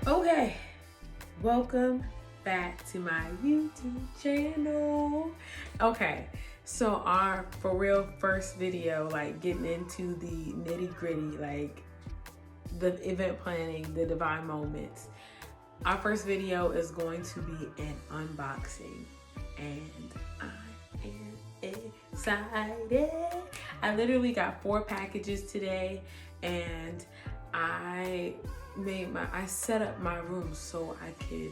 Okay, welcome back to my YouTube channel. Okay, so our for real first video, like getting into the nitty gritty, like the event planning, the divine moments. Our first video is going to be an unboxing, and I am excited. I literally got 4 packages today, and I set up my room so I could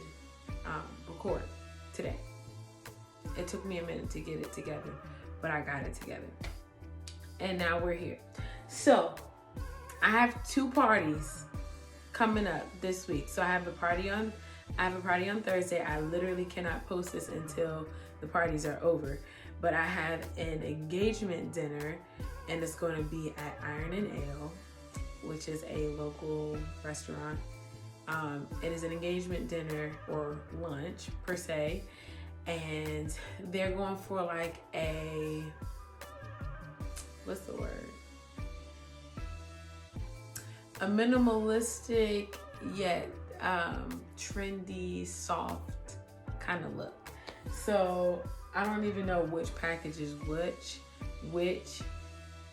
record today. It took me a minute to get it together, but I got it together. And now we're here. So I have 2 parties coming up this week. So I have a party on Thursday. I literally cannot post this until the parties are over. But I have an engagement dinner, and it's going to be at Iron and Ale, which is a local restaurant. It is an engagement dinner or lunch per se, and they're going for like a, what's the word? A minimalistic yet trendy, soft kind of look. So I don't even know which package is which.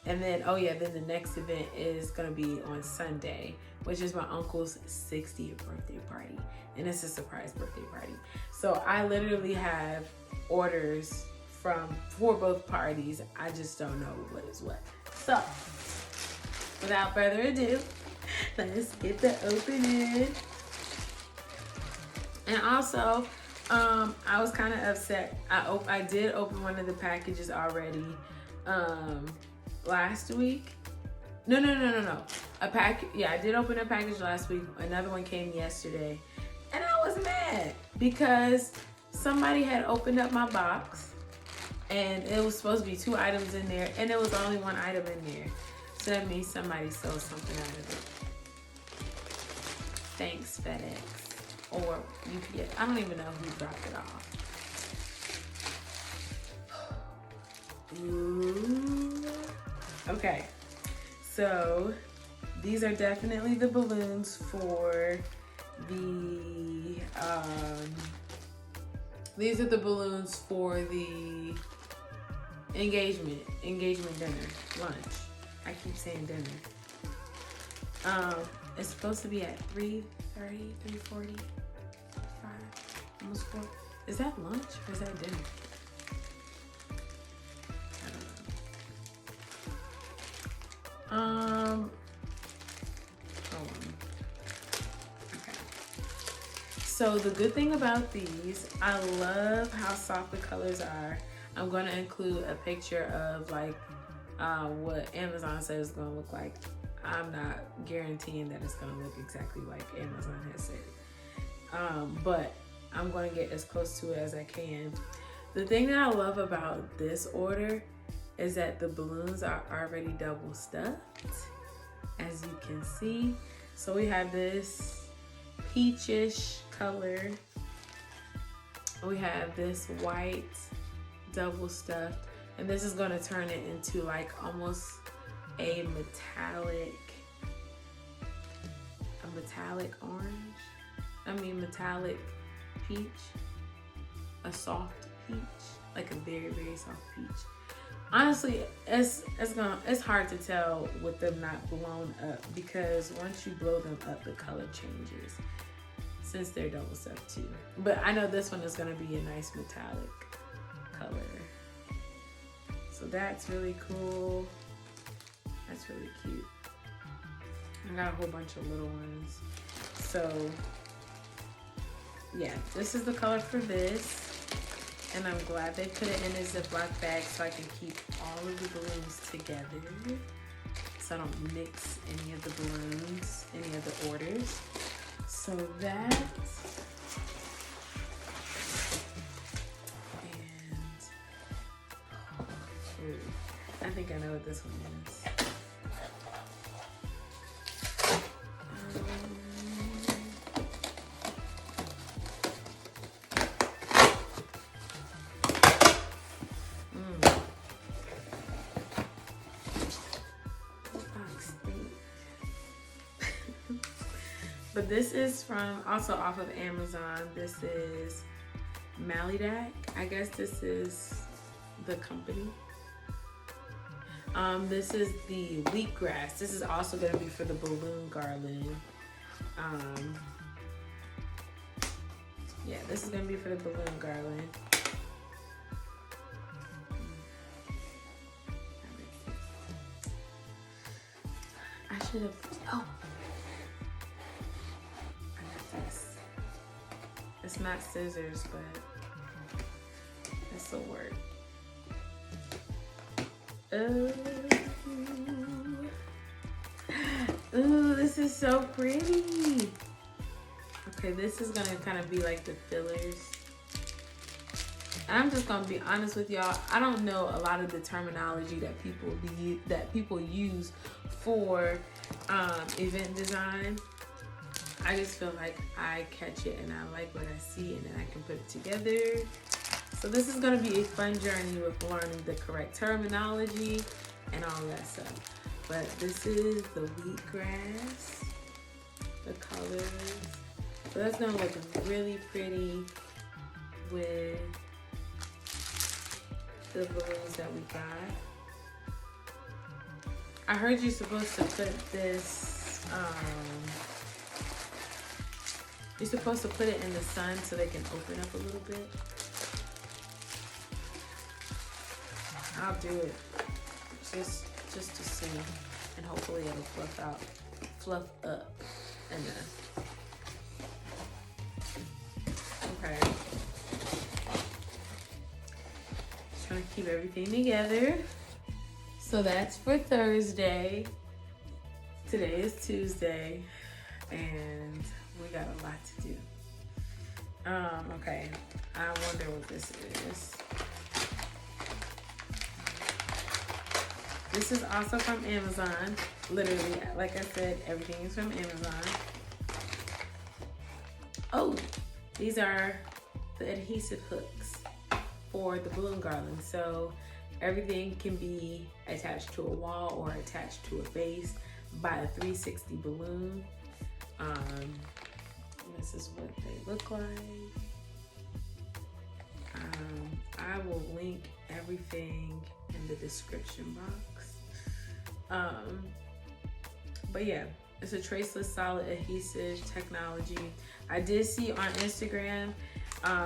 And then, then the next event is gonna be on Sunday, which is my uncle's 60th birthday party. And it's a surprise birthday party. So I literally have orders for both parties. I just don't know what is what. So without further ado, let's get the opening. And also, I was kind of upset. I did open one of the packages already last week. No. I did open a package last week. Another one came yesterday. And I was mad because somebody had opened up my box and it was supposed to be 2 items in there, and there was only 1 item in there. So that means somebody sold something out of it. Thanks, FedEx or UPS. I don't even know who dropped it off. Ooh. Okay, so these are definitely the balloons for the engagement dinner, lunch. I keep saying dinner. It's supposed to be at 3:30, 3:40, 5, almost 4. Is that lunch or is that dinner? Hold on. Okay. So the good thing about these, I love how soft the colors are. I'm going to include a picture of like what Amazon says it's going to look like. I'm not guaranteeing that it's going to look exactly like Amazon has said. But I'm going to get as close to it as I can. The thing that I love about this order is that the balloons are already double stuffed, as you can see. So we have this peachish color. We have this white double stuffed, and this is gonna turn it into like almost a metallic orange. Metallic peach. A soft peach, like a very, very soft peach. Honestly, it's hard to tell with them not blown up, because once you blow them up, the color changes since they're double stuffed too. But I know this one is gonna be a nice metallic color. So that's really cool. That's really cute. I got a whole bunch of little ones. So yeah, this is the color for this. And I'm glad they put it in a Ziploc bag so I can keep all of the balloons together, so I don't mix any of the balloons, any of the orders. So that, and I think I know what this one is. But this is from, also off of Amazon. This is Malidak. I guess this is the company. This is the wheatgrass. This is also going to be for the balloon garland. Yeah, this is going to be for the balloon garland. I should have, oh. I got this. It's not scissors, but this will work. Ooh, this is so pretty. Okay, this is gonna kind of be like the fillers. And I'm just gonna be honest with y'all. I don't know a lot of the terminology that people use for event design. I just feel like I catch it and I like what I see, and then I can put it together. So this is gonna be a fun journey with learning the correct terminology and all that stuff. But this is the wheatgrass, the colors. So that's gonna look really pretty with the balloons that we got. I heard you're supposed to put this, you're supposed to put it in the sun so they can open up a little bit. I'll do it just to see, and hopefully it'll fluff up enough. Okay. Just trying to keep everything together. So that's for Thursday. Today is Tuesday, and we got a lot to do. Okay. I wonder what this is. This is also from Amazon. Literally, like I said, everything is from Amazon. Oh, these are the adhesive hooks for the balloon garland. So everything can be attached to a wall or attached to a base by a 360 balloon. This is what they look like. I will link everything in the description box. But yeah, it's a traceless solid adhesive technology. I did see on Instagram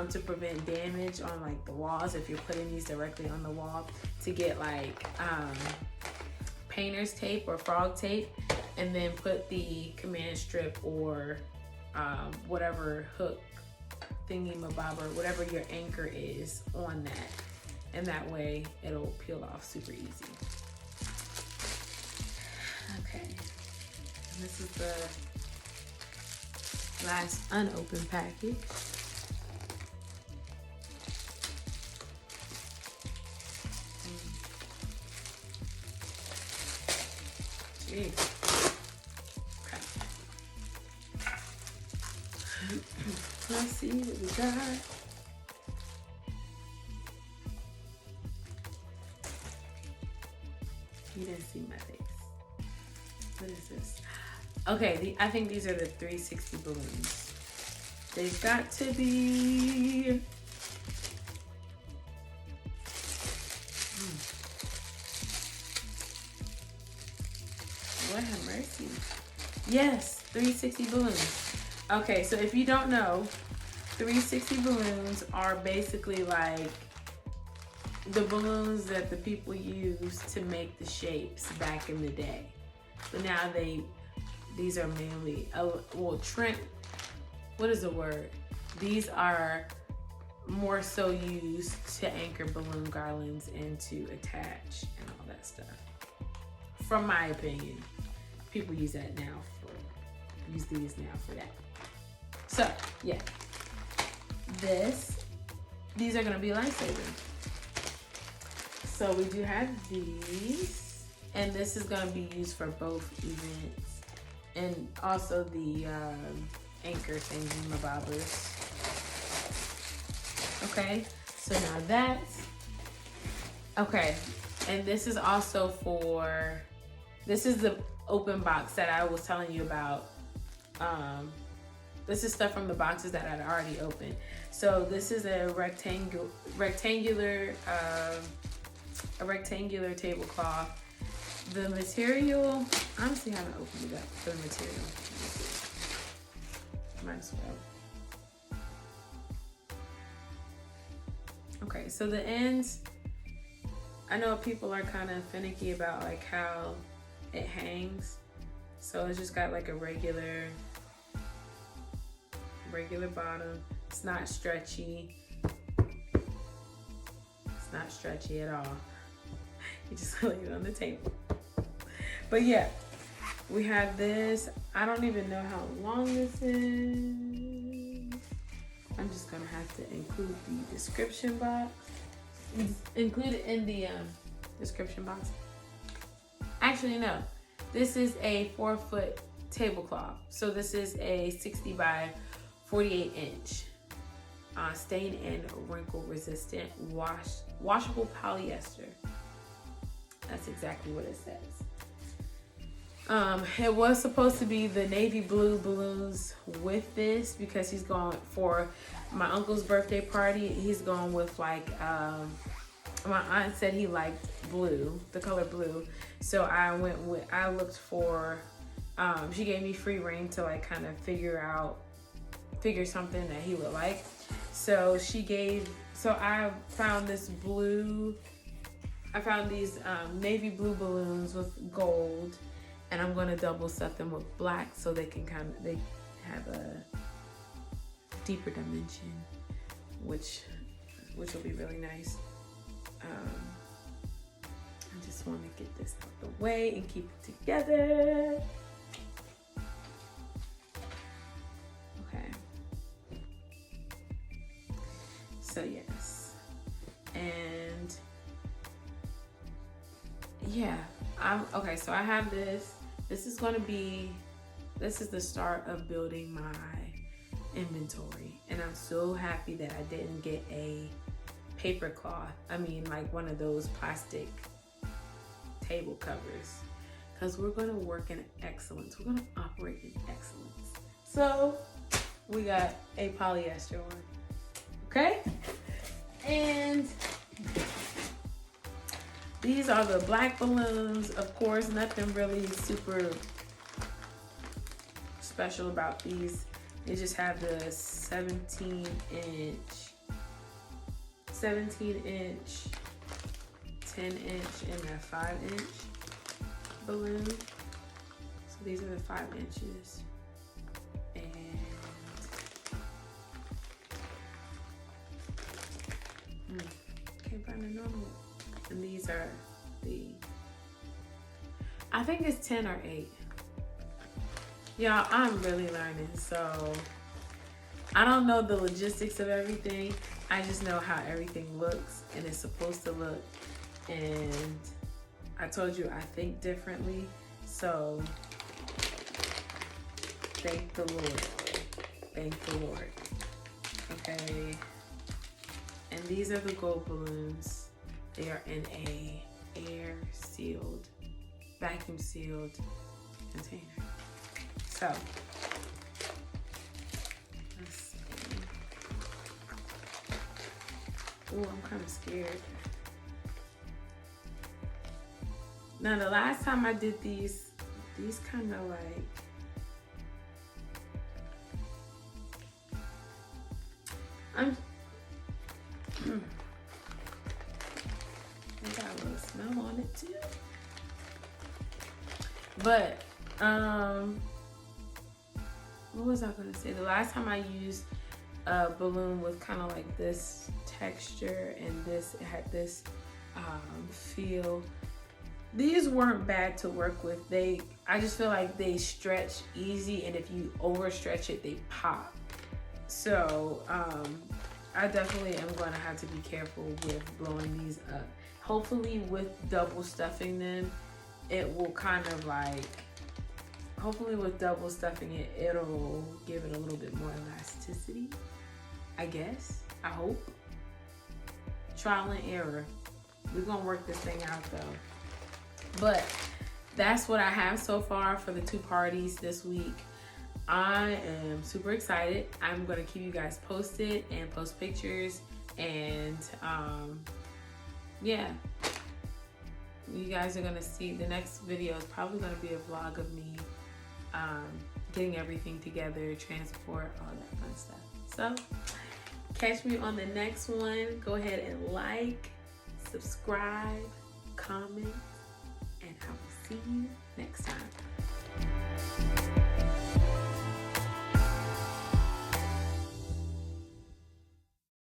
to prevent damage on like the walls, if you're putting these directly on the wall, to get like painter's tape or frog tape, and then put the command strip or whatever hook thingy-mabobber, whatever your anchor is, on that, and that way it'll peel off super easy. Okay, and this is the last unopened package. Jeez. Let's see what we got. You didn't see my face. What is this? Okay, I think these are the 360 balloons. They've got to be... Lord have mercy. Yes, 360 balloons. Okay, so if you don't know, 360 balloons are basically like the balloons that the people used to make the shapes back in the day. But now these are mainly, what is the word? These are more so used to anchor balloon garlands and to attach and all that stuff. From my opinion, people use these now for that. So yeah, these are gonna be lifesaving. So we do have these, and this is gonna be used for both events, and also the anchor thingy-mabobbers. Okay, so now that's okay, and this is also for, this is the open box that I was telling you about This is stuff from the boxes that I'd already opened. So this is a rectangular tablecloth. The material, I honestly haven't opened it up for the material. Might as well. Okay, so the ends, I know people are kind of finicky about like how it hangs. So it's just got like a regular bottom. It's not stretchy. It's not stretchy at all. You just lay it on the table. But yeah, we have this. I don't even know how long this is. I'm just gonna have to include the description box. Include it in the description box. Actually, no. This is a 4-foot tablecloth. So this is a 60 by 48 inch. Stain and wrinkle resistant washable polyester. That's exactly what it says. It was supposed to be the navy blue balloons with this because he's going for my uncle's birthday party. He's going with like, my aunt said he liked blue, the color blue. So I looked for, she gave me free reign to like kind of figure something that he would like. So I found these navy blue balloons with gold, and I'm gonna double stuff them with black so they have a deeper dimension, which will be really nice. I just want to get this out the way and keep it together. Okay. So yes, and yeah, okay. So I have this. This is the start of building my inventory, and I'm so happy that I didn't get a paper cloth. I mean, like one of those plastic table covers, because we're going to work in excellence. We're going to operate in excellence. So we got a polyester one. Okay, and these are the black balloons. Of course, nothing really super special about these. They just have the 17 inch, 10 inch, and a 5 inch balloon. So these are the 5 inches. And can't find a normal. And these are I think it's 10 or 8. Y'all, I'm really learning, so I don't know the logistics of everything. I just know how everything looks and it's supposed to look. And I told you I think differently, so thank the Lord. Thank the Lord. Okay. And these are the gold balloons. They are in a air-sealed, vacuum-sealed container. So, let's see. Oh, I'm kind of scared. Now, the last time I did these kind of like, they got a little smell on it too. But, what was I gonna say? The last time I used a balloon with kind of like this texture and it had this feel. These weren't bad to work with. I just feel like they stretch easy, and if you overstretch it, they pop. So I definitely am going to have to be careful with blowing these up. Hopefully with double stuffing them, it will kind of like, hopefully with double stuffing it, it'll give it a little bit more elasticity, I guess. I hope. Trial and error. We're going to work this thing out though. But that's what I have so far for the 2 parties this week. I am super excited. I'm gonna keep you guys posted and post pictures, and yeah, you guys are gonna see the next video is probably gonna be a vlog of me getting everything together, transport, all that fun stuff. So catch me on the next one. Go ahead and like, subscribe, comment, and I will see you next time.